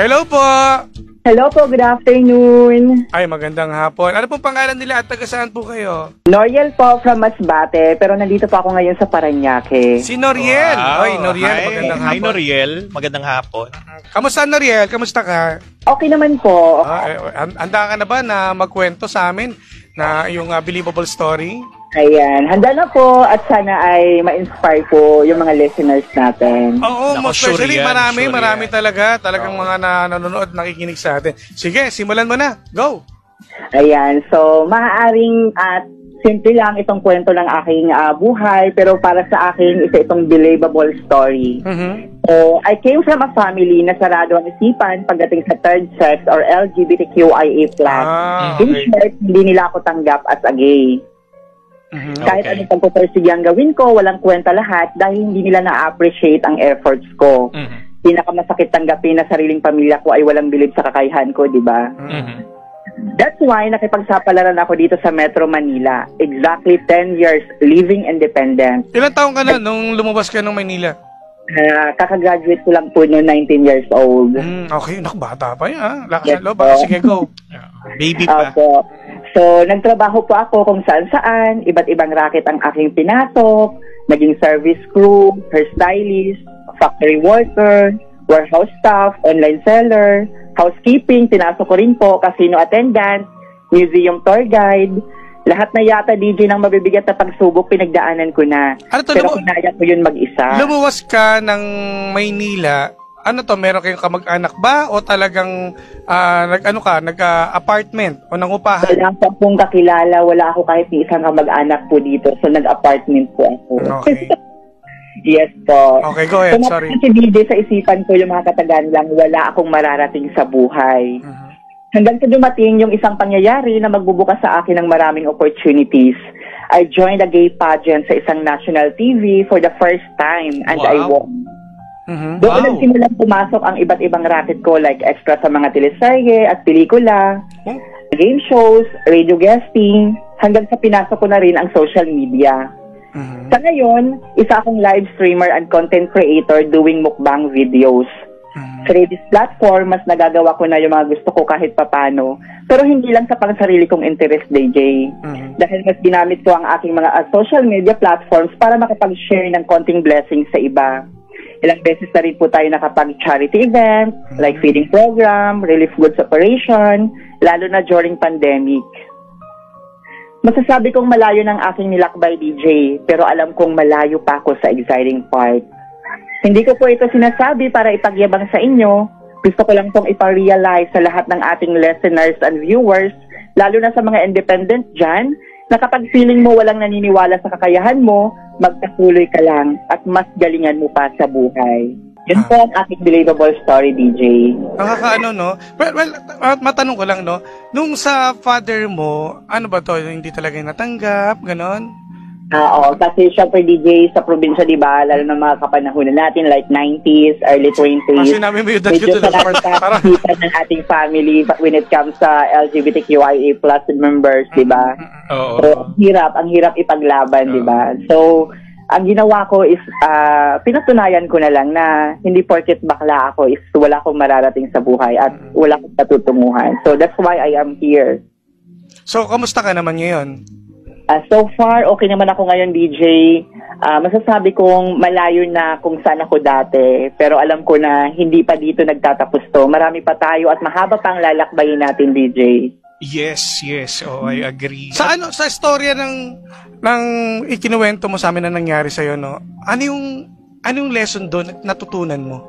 Hello po! Hello po, good afternoon. Ay, magandang hapon. Ano pong pangalan nila at taga saan po kayo? Noriel po from Masbate, pero nandito po ako ngayon sa Paranaque. Si Noriel. Wow. Oy, Noriel, Hi. magandang hapon. Hi, Noriel. Magandang hapon. Kamusta, Noriel? Kamusta ka? Okay naman po. Handa ka na ba na magkwento sa amin na yung believable story? Ayan, handa na po at sana ay ma-inspire po yung mga listeners natin. Oo, Nako, most especially sure yan, marami talaga. Talagang mga nanonood, nakikinig sa atin. Sige, simulan mo na. Go! Ayan, so maaaring at simple lang itong kwento ng aking buhay, pero para sa akin, isa itong believable story. So, I came from a family na sarado ang isipan pagdating sa third sex or LGBTQIA+. In short, hindi nila ako tanggap as a gay. Kahit anong pagpupursige ang gawin ko, walang kwenta lahat dahil hindi nila na-appreciate ang efforts ko. Pinakamasakit tanggapin na sariling pamilya ko ay walang bilib sa kakayahan ko, di ba? That's why nakipagsapalaran ako dito sa Metro Manila. Exactly 10 years living independent. Ilang taong ka na nung lumabas ka ng Maynila? Kakagraduate ko lang po noon, 19 years old. Okay, naku, bata pa yan. Lakas Yes, ng loob. po. Sige, go. Baby pa. So, nagtrabaho po ako kung saan-saan. Iba't ibang racket ang aking pinasok. Naging service crew, hairstylist, factory worker, warehouse staff, online seller, housekeeping, pinasok ko rin po, casino attendant, museum tour guide. Lahat na yata, DJ, ng mabibigat na pagsubok, pinagdaanan ko na. Ano to, pero kinaya ko yun mag-isa. Lumuwas ka ng Maynila. Ano to, meron kayong kamag-anak ba? O talagang nag-apartment o nangupahan? Wala pa pong kakilala, wala ako kahit ni isang kamag-anak po dito. So, nag-apartment po ako. Okay. Yes po. Okay, go ahead. So, Sorry. Si DJ, sa isipan ko yung mga katagan lang, wala akong mararating sa buhay. Hanggang sa dumating yung isang pangyayari na magbubukas sa akin ng maraming opportunities. I joined a gay pageant sa isang national TV for the first time and I won. Doon nagsimulang pumasok ang iba't ibang racket ko like extra sa mga teleserye at pelikula, game shows, radio guesting, hanggang sa pinasok ko na rin ang social media. Sa ngayon, isa akong live streamer and content creator doing mukbang videos. Sa this platform, mas nagagawa ko na yung mga gusto ko kahit papano. Pero hindi lang sa pangsarili kong interest, DJ. Dahil mas ginamit ko ang aking mga social media platforms para makapag-share ng konting blessings sa iba. Ilang beses na rin po tayo nakapag-charity event, like feeding program, relief goods operation, lalo na during pandemic. Masasabi kong malayo ng aking nilakbay, DJ, pero alam kong malayo pa ako sa exciting part. Hindi ko po ito sinasabi para ipagyabang sa inyo. Gusto ko lang pong iparealize sa lahat ng ating listeners and viewers, lalo na sa mga independent dyan, na kapag feeling mo walang naniniwala sa kakayahan mo, magpatuloy ka lang at mas galingan mo pa sa buhay. Yun po ang aking believable story, DJ. Nakakaano, no? Well, matanong ko lang, no? Nung sa father mo, ano ba to? Hindi talaga natanggap, ganon? Oo, kasi syempre DJ sa probinsya, di ba, lalo na mga kapanahunan natin, like 90s, early 20s. Sinabi mo yung medyo parang ng ating family when it comes sa LGBTQIA+ members, di ba? So, ang hirap ipaglaban, di ba? So, ang ginawa ko is, pinatunayan ko na lang na hindi porket bakla ako is wala akong mararating sa buhay at wala akong patutunguhan. So, that's why I am here. So, kamusta ka naman ngayon? So far, okay naman ako ngayon, DJ. Masasabi kong malayo na kung saan ako dati. Pero alam ko na hindi pa dito nagtatapos to. Marami pa tayo at mahaba pang lalakbayin natin, DJ. Yes. Oh, I agree. Sa istorya ng ikinuwento mo sa amin na nangyari sa'yo, no? Ano yung lesson doon at natutunan mo?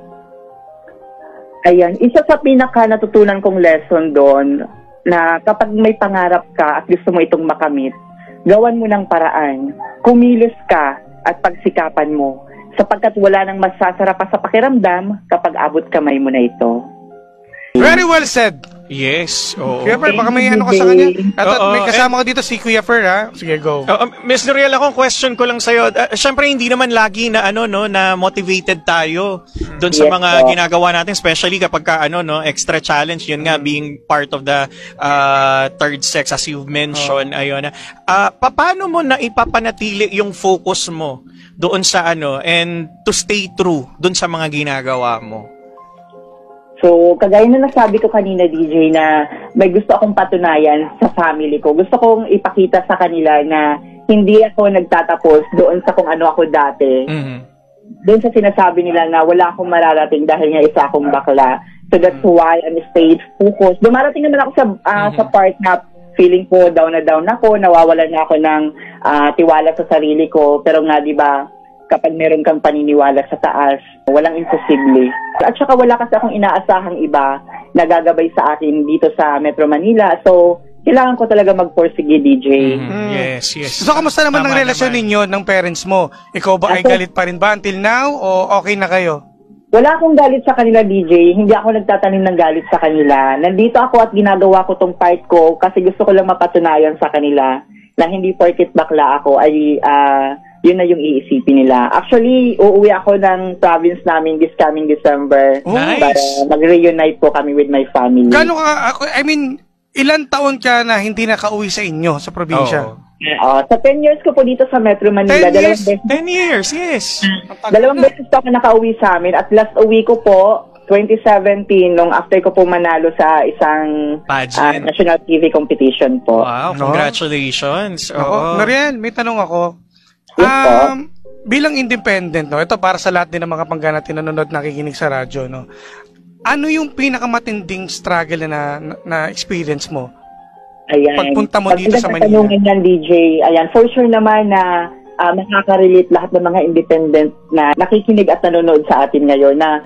Ayan, isa sa pinaka natutunan kong lesson doon na kapag may pangarap ka at gusto mo itong makamit, gawan mo ng paraan, kumilos ka at pagsikapan mo sapagkat wala nang masasarap pa sa pakiramdam kapag abot kamay mo na ito. Very well said. Yes. Oh. Kuya Fer, baka may ano ka sa kanya. At may kasama ko dito si Kuya Fer, ha? Sige, go. Miss Noriel, akong question ko lang sa'yo. Syempre, hindi naman lagi na na motivated tayo doon sa mga ginagawa natin, especially kapag extra challenge, yun nga, being part of the third sex, as you've mentioned. Ayun. Paano mo na ipapanatili yung focus mo doon sa and to stay true doon sa mga ginagawa mo? So, kagaya na nasabi ko kanina, DJ, na may gusto akong patunayan sa family ko. Gusto kong ipakita sa kanila na hindi ako nagtatapos doon sa kung ano ako dati. Doon sa sinasabi nila na wala akong mararating dahil nga isa akong bakla. So, that's why I'm stayed focused. Dumarating naman ako sa part na feeling ko down na down ako, nawawalan na ako ng tiwala sa sarili ko. Pero nga, di ba, kapag meron kang paniniwala sa taas, walang imposible. At saka wala kasi akong inaasahang iba na gagabay sa akin dito sa Metro Manila. So, kailangan ko talaga mag-forsige, DJ. Yes. So, kamusta naman ang relasyon ninyo ng parents mo? Ikaw ba ay galit pa rin ba until now o okay na kayo? Wala akong galit sa kanila, DJ. Hindi ako nagtatanim ng galit sa kanila. Nandito ako at ginagawa ko tong part ko kasi gusto ko lang mapatunayan sa kanila na hindi porket bakla ako ay yun na yung iisipin nila. Actually, uuwi ako ng province namin this coming December. Nice. Para mag-reunite po kami with my family. Gano'n ka, ilan taon ka na hindi nakauwi sa inyo, sa probinsya? Sa 10 years ko po dito sa Metro Manila. 10 years, yes. Dalawang beses po ako nakauwi sa amin. At last uwi ko po, 2017, nung after ko po manalo sa isang national TV competition po. Wow, congratulations. Nariyan, may tanong ako. Bilang independent, no, ito para sa lahat din ng mga panggana nanonood, nakikinig sa radyo, no. Ano yung pinakamatinding struggle na experience mo? Ayan. Pagpunta mo dito sa Manila. Yan, DJ. Ayan, for sure naman na makaka-relate lahat ng mga independent na nakikinig at nanonood sa atin ngayon na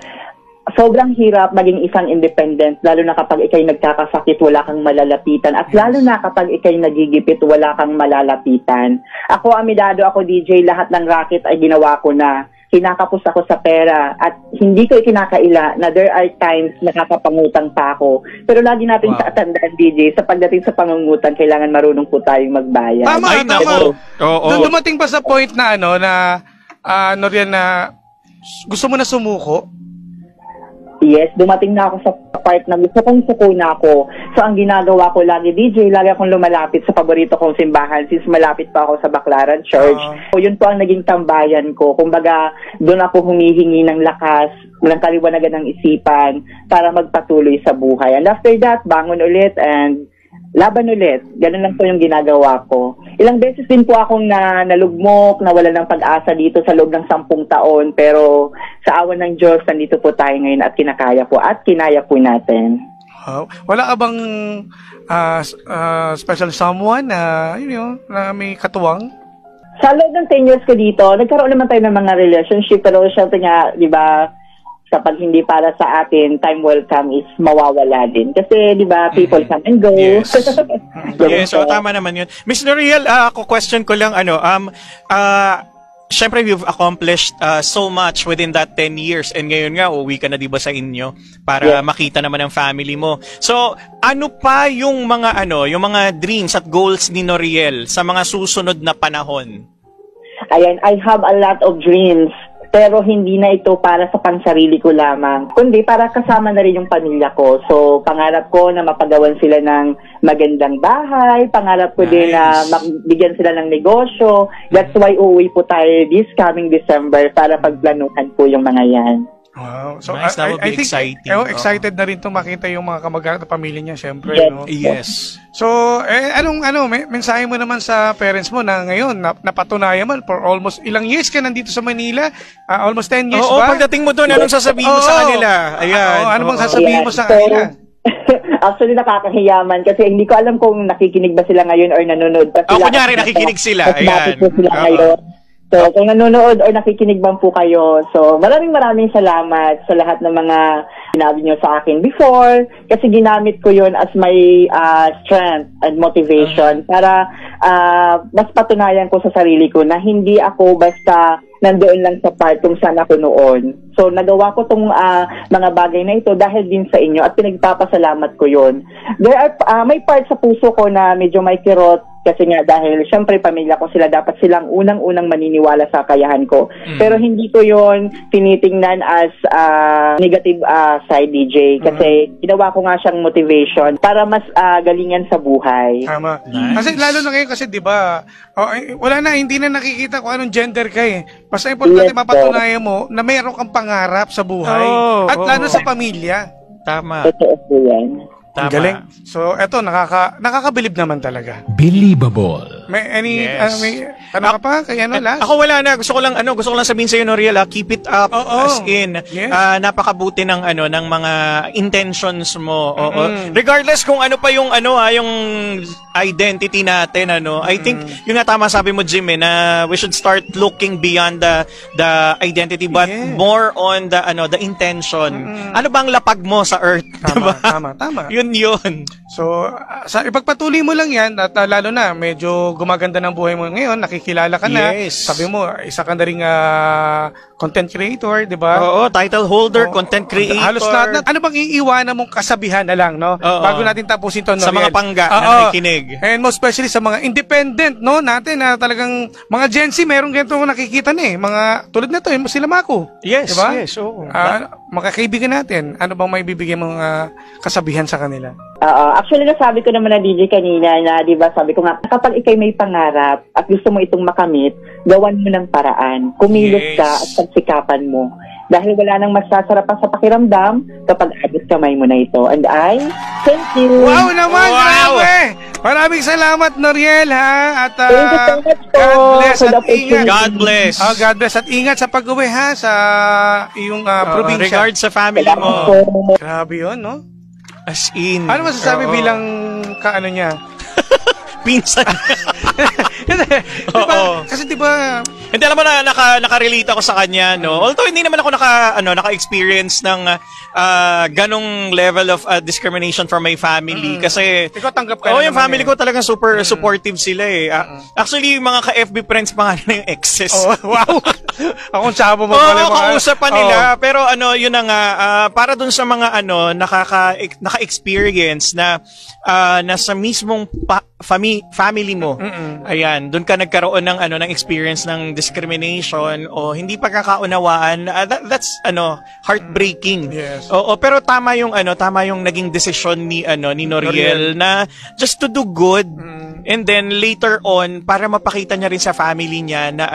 sobrang hirap maging isang independent, lalo na kapag ikay nagkakasakit, wala kang malalapitan. At lalo na kapag ikay nagigipit, wala kang malalapitan. Ako, amidado ako, DJ, lahat ng racket ay ginawa ko na. Kinakapos ako sa pera at hindi ko ikinakaila na there are times nakakapangutang pa ako. Pero lagi natin sa tandaan, DJ, sa pagdating sa pangungutang, kailangan marunong po tayong magbayad. Tama. Dumating pa sa point na na gusto mo na sumuko? Yes, dumating na ako sa part na gusto kong suko na ako. So, ang ginagawa ko lagi, DJ, lagi akong lumalapit sa paborito kong simbahan since malapit pa ako sa Baclaran Church. So, yun po ang naging tambayan ko. Kumbaga, doon ako humihingi ng lakas, ng kaliwanagan ng isipan para magpatuloy sa buhay. And after that, bangon ulit and laban ulit. Ganun lang po yung ginagawa ko. Ilang beses din po akong nalugmok, nawala ng pag-asa dito sa loob ng 10 taon. Pero sa awan ng Diyos, nandito po tayo ngayon at kinakaya po at kinaya po natin. Wala ka bang special someone na may katuwang? Sa loob ng 10 years ko dito, nagkaroon naman tayo ng mga relationship. Pero syempre nga, di ba, kapag hindi para sa atin, time will come is mawawala din. Kasi, di ba, people come and go. Yes. Yes, so tama naman yun. Miss Noriel, ako question ko lang, syempre you've accomplished so much within that 10 years and ngayon nga, uwi ka na di ba sa inyo para makita naman ang family mo. So, ano pa yung mga dreams at goals ni Noriel sa mga susunod na panahon? Ayan, I have a lot of dreams. Pero hindi na ito para sa pansarili ko lamang, kundi para kasama na rin yung pamilya ko. So, pangarap ko na mapagawan sila ng magandang bahay, pangarap ko din na bigyan sila ng negosyo. That's why uuwi po tayo this coming December para pagplanuhan po yung mga yan. Wow. So, nice, that would be exciting. Excited na rin itong makita yung mga kamag-anak at pamilya niya, syempre. Yes. No? Yes. So, mensahe mo naman sa parents mo na ngayon, napatunayan mo, for almost ilang years ka nandito sa Manila? Almost 10 years ba? Pagdating mo doon, anong sasabihin mo sa kanila? Ayan. Ano bang sasabihin mo sa kanila? Actually, nakakahiyaman kasi hindi ko alam kung nakikinig ba sila ngayon or nanonood pa sila. Kunyari, nakikinig sila. Ayan. Sila ngayon. So, kung nanonood or nakikinig man po kayo, so maraming salamat sa lahat ng mga sinabi nyo sa akin before kasi ginamit ko yon as my strength and motivation para mas patunayan ko sa sarili ko na hindi ako basta nandoon lang sa part kung saan ako noon. So, nagawa ko tong mga bagay na ito dahil din sa inyo at pinagpapasalamat ko yon. There are, may part sa puso ko na medyo may kirot kasi nga dahil syempre pamilya ko sila, dapat silang unang-unang maniniwala sa kakayahan ko. Pero hindi ko yon tinitingnan as negative side, DJ. Kasi ginawa ko nga siyang motivation para mas galingan sa buhay. Tama. Nice. Kasi lalo na ngayon kasi 'di ba, wala na, hindi na nakikita kung anong gender ka eh. Basta importante mapatunayan mo na mayroon kang pangarap sa buhay at lalo sa pamilya. Tama. Totoo po yan. Ang galing. So, eto, nakakabilib naman talaga. Believable. May any, Yes. may, ano ka pa? Kaya last? Ako wala na. Gusto ko lang sabihin sa iyo, Noriel, keep it up. Oo. As in, Yes. napakabuti ng ng mga intentions mo. Oo. Regardless kung ano pa yung yung identity natin, I think yung nga tama sabi mo, Jim, na we should start looking beyond the identity but Yes. more on the intention. Ano bang lapag mo sa earth, Tama, diba? tama. Yun. So, sa ipagpatuloy mo lang yan at lalo na medyo gumaganda ng buhay mo ngayon, nakikilala ka na. Yes. Sabi mo, isa ka na ring content creator, di ba? Oo, title holder, Oo, content creator. Halos lahat na. Ano bang iiwanan mong kasabihan na lang, no? Oo. Bago natin tapusin to, Sa Noriel. mga pangga na Oo. nakikinig. And most especially sa mga independent, no? Natin na talagang mga Gen Z, merong ganito nakikita na eh. Mga tulad na to, yung sila Mako. Yes, Diba? yes, oo. Mga kaibigan natin, ano bang may bibigyan mong kasabihan sa kanila? Actually, nasabi ko naman na DJ kanina na, di ba, sabi ko nga, kapag ikay may pangarap at gusto mo itong makamit, gawan mo ng paraan. Kumilos Yes. ka at pagsikapan mo. Dahil wala nang masasarapan sa pakiramdam kapag abot kamay mo na ito. And thank you. Wow naman, Wow! grabe! Maraming salamat, Noriel, ha? At Thank you so much po God bless for the at ingat. opportunity. God bless. God bless at ingat sa pag-uwi, ha? Sa iyong probinsya. Regards sa family Salamat mo. po. Grabe yun, no? As in. Ano masasabi Oo. bilang kaano niya? Pinsan. Diba? Kasi diba, Hindi, alam mo na, naka-relate ako sa kanya, no? Although hindi naman ako naka-experience ng ganong level of discrimination from my family. Kasi, ikaw tanggap ka oh, na yung naman family ko talagang super supportive sila eh. Actually, yung mga ka-FB friends pa nga na yung exes. Oh, wow! Akong tsabo mo Oo, pala yung mga... kausapan nila. Pero yun na nga, para dun sa mga naka-experience na nasa mismong family mo. Ayan, dun ka nagkaroon ng experience ng discrimination o hindi pagkakaunawaan. That's heartbreaking. Yes. Oo, pero tama yung naging desisyon ni Noriel na just to do good. And then later on para mapakita niya rin sa family niya na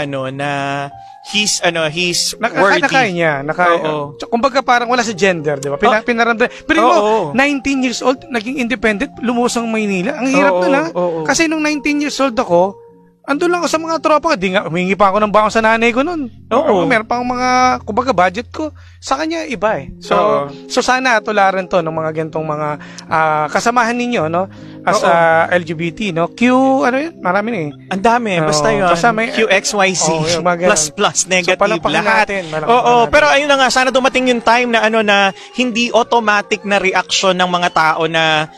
he's worthy. Nakaya niya. Oo. Kumbaga parang wala sa gender, di ba? Pinaramdam. Pero mo, 19 years old, naging independent, lumusang Maynila. Ang hirap Oo, nun, ha? oo. Kasi nung 19 years old ako, andun lang ako sa mga tropa ko. Di nga, humingi pa ako ng baon sa nanay ko nun. Oo. Meron pang mga, kumbaga, budget ko. Sa kanya, iba eh. So sana tularan to ng mga gantong mga kasamahan ninyo, no? As LGBT, no? Q, ano yun? Marami na eh. Ang dami, basta yun. Basta may- QXYZ, yung mga ganun. plus, negative, palakpakan lahat. natin, palakpakan Oo, natin. pero ayun na nga, sana dumating yung time na na hindi automatic na reaction ng mga tao na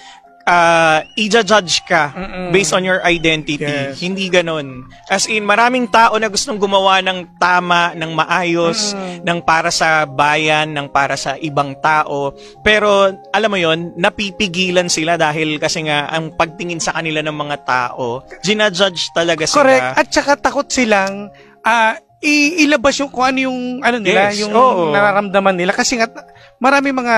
i-judge ka based on your identity. Yes. Hindi ganun. As in, maraming tao na gustong gumawa ng tama, ng maayos, ng para sa bayan, ng para sa ibang tao. Pero, alam mo yon, napipigilan sila dahil kasi nga, ang pagtingin sa kanila ng mga tao, ginajudge talaga sila. Correct. At saka takot silang ilabas yung kung ano yung nila, Yes, yung oo. nararamdaman nila. Kasi nga, marami mga,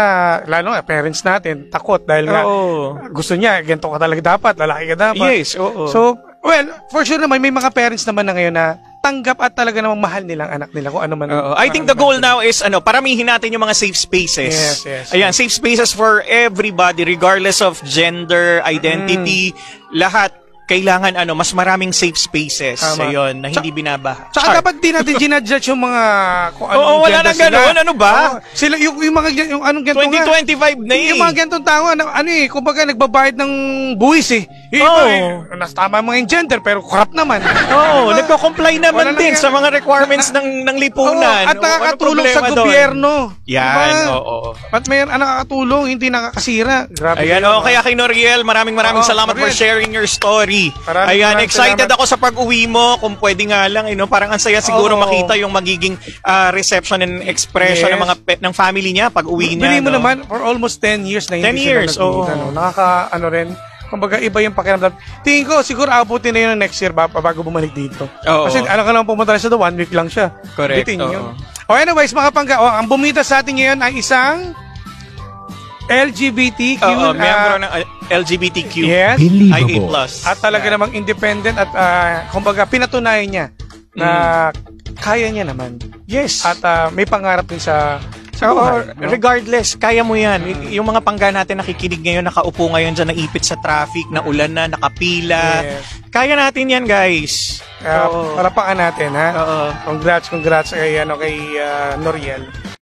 lalo nga, parents natin, takot dahil nga, Oo. gusto niya, ganito ka talaga dapat, lalaki ka dapat. Yes, oo. So, well, for sure naman, may mga parents naman na ngayon na tanggap at talaga namang mahal nilang anak nila kung ano man. I think the goal now is paramihin natin yung mga safe spaces. Yes. Ayan, safe spaces for everybody regardless of gender, identity, lahat kailangan mas maraming safe spaces. Tama. Ayun, na hindi binabaha. Tsaka dapat di natin ginadjudge yung mga kung anong Oo, wala gender nang ganun. Ano ba? Oo, sila, yung mga, yung anong ganito nga. 2025 na eh. Yung mga ganitong tao, kumbaga nagbabayad ng buwis eh. Yung Oo. iba, tama mga yung gender, pero corrupt naman. Oo, nagko-comply naman Wala din lang sa mga requirements ng lipunan. Oo, at nakakatulong Ano sa problema doon? gobyerno. Yan, Diba? oo. At may nakakatulong, hindi nakakasira. Grabe. Ayan, kayo, kaya kay Noriel, maraming Oo, salamat for Noriel. sharing your story. Maraming Excited salamat. ako sa pag-uwi mo. Kung pwede nga lang, parang ang saya siguro Oo. makita yung magiging reception and expression Yes. ng mga ng family niya pag-uwi niya. Bili mo no? naman, for almost 10 years na 10 hindi years, sila nagkita. oo. No? Rin. Kumbaga, iba yung pakiramdam. Tingin ko, siguro abutin na yun ng next year bago bumalik dito. Oo. Kasi ka lang pumunta sa 1 week lang siya. Correct, Bitin oo. yun. Anyways, mga pangga, ang bumita sa atin ngayon ay isang LGBTQ. Oo, miyembro ng LGBTQ. Yes. Believable. IA+. At talaga namang independent at kumbaga pinatunayan niya na kaya niya naman. Yes. At may pangarap din sa sa buhay. No? Regardless, kaya mo yan. Yung mga pangga natin nakikinig ngayon, nakaupo ngayon dyan, naipit sa traffic, na ulan na, nakapila. Yes. Kaya natin yan, guys. Palapakan natin, ha? Oo. Congrats kay Noriel.